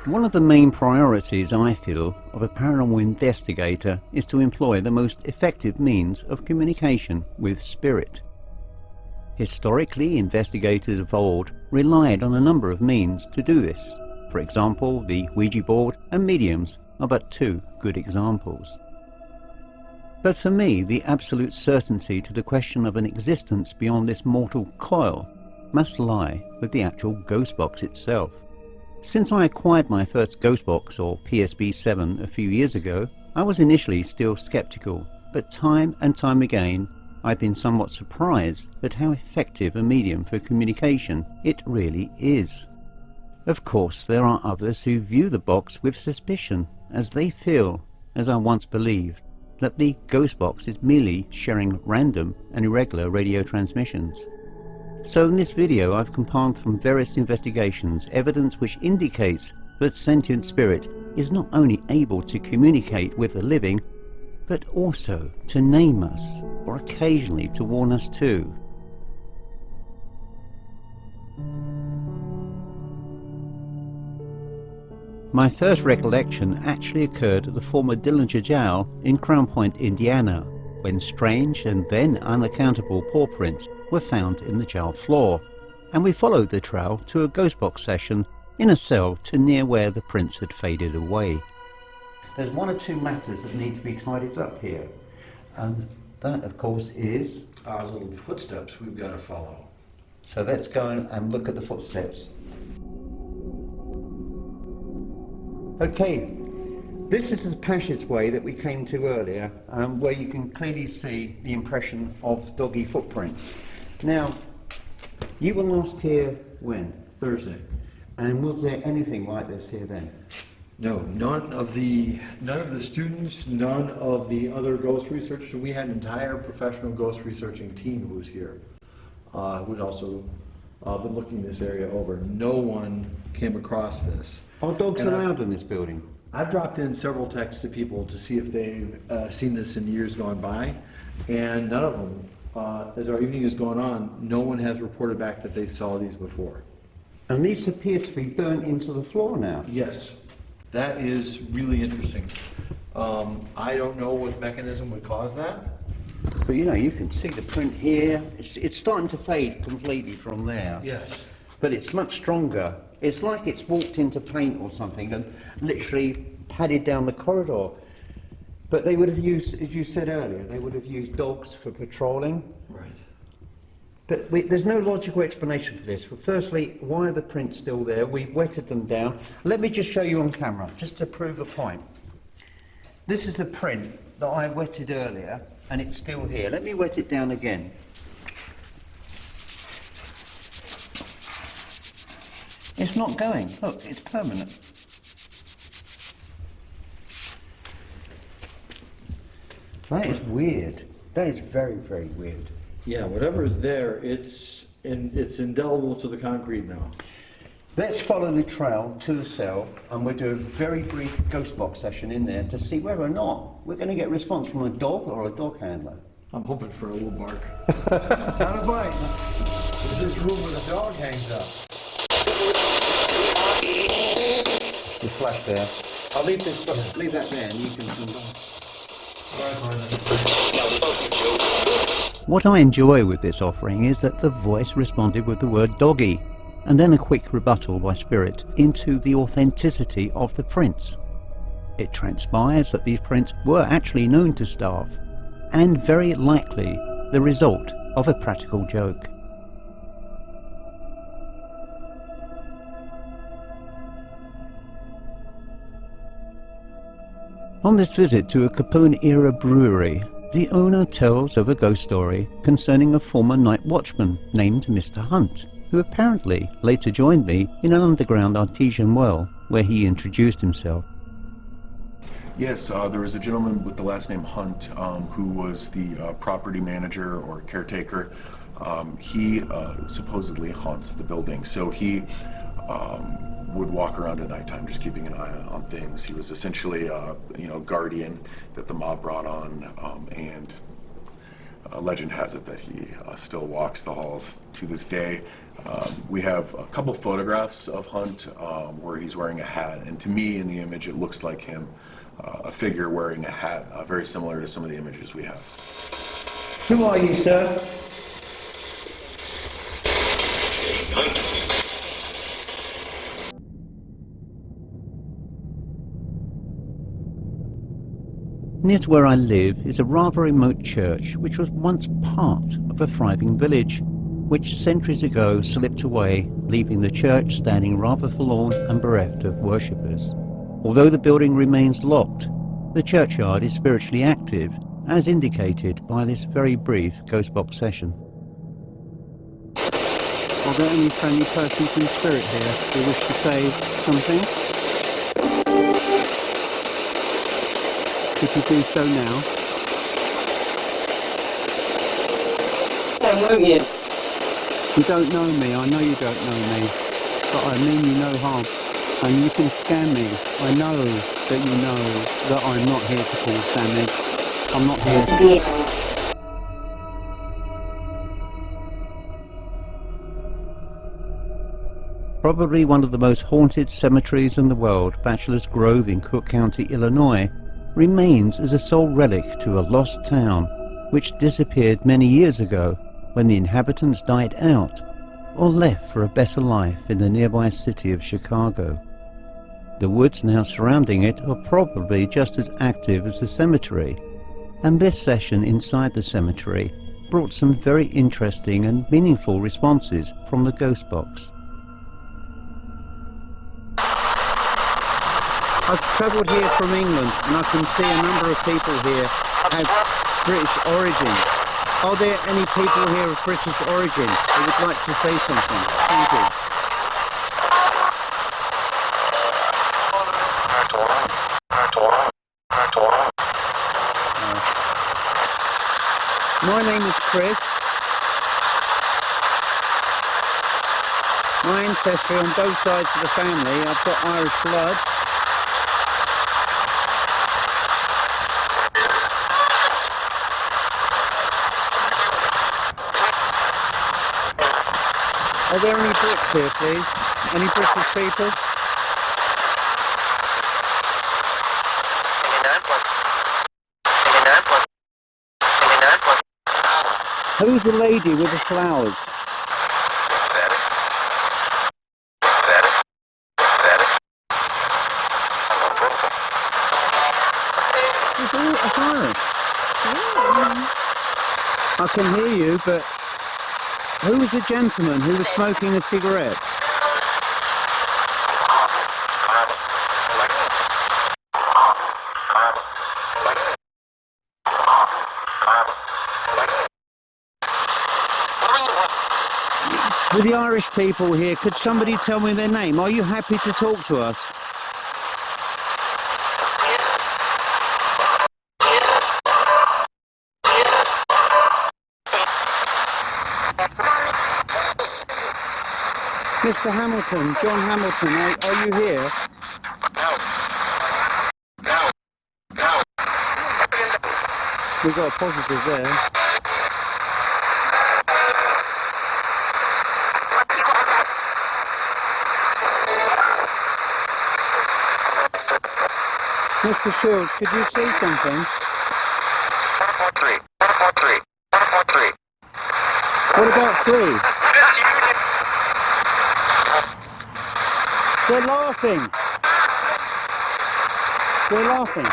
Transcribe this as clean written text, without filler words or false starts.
One of the main priorities, I feel, of a paranormal investigator is to employ the most effective means of communication with spirit. Historically, investigators of old relied on a number of means to do this. For example, the Ouija board and mediums are but two good examples. But for me, the absolute certainty to the question of an existence beyond this mortal coil must lie with the actual ghost box itself. Since I acquired my first ghost box, or PSB-7, a few years ago, I was initially still skeptical, but time and time again I've been somewhat surprised at how effective a medium for communication it really is. Of course, there are others who view the box with suspicion, as they feel, as I once believed, that the ghost box is merely sharing random and irregular radio transmissions. So in this video I've compiled from various investigations evidence which indicates that sentient spirit is not only able to communicate with the living, but also to name us, or occasionally to warn us too. My first recollection actually occurred at the former Dillinger Jail in Crown Point, Indiana, when strange and then unaccountable paw prints were found in the jail floor, and we followed the trail to a ghost box session in a cell to near where the prints had faded away. There's one or two matters that need to be tidied up here, and that of course is our little footsteps we've got to follow. So let's go and look at the footsteps. Okay, this is the passageway that we came to earlier, where you can clearly see the impression of doggy footprints. Now, you were last here when? Thursday. And was there anything like this here then? No, none of the students, none of the other ghost researchers. We had an entire professional ghost researching team who was here, who'd also been looking this area over. No one came across this. Are dogs allowed in this building? I've dropped in several texts to people to see if they've seen this in years gone by, and none of them, as our evening has gone on, no one has reported back that they saw these before. And these appear to be burnt into the floor now. Yes, that is really interesting. I don't know what mechanism would cause that. But you know, you can see the print here. It's starting to fade completely from there. Yes. But it's much stronger. It's like it's walked into paint or something and literally padded down the corridor. But they would have used, as you said earlier, they would have used dogs for patrolling. Right. But there's no logical explanation for this. Firstly, why are the prints still there? We've wetted them down. Let me just show you on camera, just to prove a point. This is the print that I wetted earlier, and it's still here. Let me wet it down again. It's not going. Look, it's permanent. That is weird. That is very, very weird. Yeah, whatever is there, it's indelible to the concrete now. Let's follow the trail to the cell, and we'll do a very brief ghost box session in there to see whether or not we're going to get a response from a dog or a dog handler. I'm hoping for a little bark. Not a bite. It's this room where the dog hangs out. It's the flash there. I'll leave that there, and you can come back. What I enjoy with this offering is that the voice responded with the word doggy, and then a quick rebuttal by spirit into the authenticity of the prints. It transpires that these prints were actually known to staff, and very likely the result of a practical joke. On this visit to a Capone-era brewery, the owner tells of a ghost story concerning a former night watchman named Mr. Hunt, who apparently later joined me in an underground artesian well where he introduced himself. Yes, there was a gentleman with the last name Hunt who was the property manager or caretaker. He supposedly haunts the building, so he would walk around at nighttime just keeping an eye on things. He was essentially guardian that the mob brought on, and Legend has it that he still walks the halls to this day. We have a couple photographs of Hunt where he's wearing a hat, and to me in the image it looks like him, a figure wearing a hat, very similar to some of the images we have. Who are you, sir? Near to where I live is a rather remote church which was once part of a thriving village, which centuries ago slipped away, leaving the church standing rather forlorn and bereft of worshippers. Although the building remains locked, the churchyard is spiritually active, as indicated by this very brief ghost box session. Are there any friendly persons in spirit here who wish to say something? Could you do so now? I won't you? You don't know me, I know you don't know me, but I mean you no harm. And you can scam me. I know that you know that I'm not here to cause damage. I'm not here. Probably one of the most haunted cemeteries in the world, Bachelor's Grove in Cook County, Illinois, remains as a sole relic to a lost town which disappeared many years ago when the inhabitants died out or left for a better life in the nearby city of Chicago. The woods now surrounding it are probably just as active as the cemetery, and this session inside the cemetery brought some very interesting and meaningful responses from the ghost box. I've travelled here from England and I can see a number of people here have British origins. Are there any people here of British origin who would like to say something? Thank you. My name is Chris. My ancestry on both sides of the family, I've got Irish blood. Are there any Brits here, please? Any British people? Who's the lady with the flowers? It's Irish. I can hear you, but who was the gentleman who was smoking a cigarette? With the Irish people here, could somebody tell me their name? Are you happy to talk to us? Mr. Hamilton, John Hamilton, are you here? We've got a positive there. Mr. Shields, could you say something? 1.3. What about 3? They're laughing. They're laughing.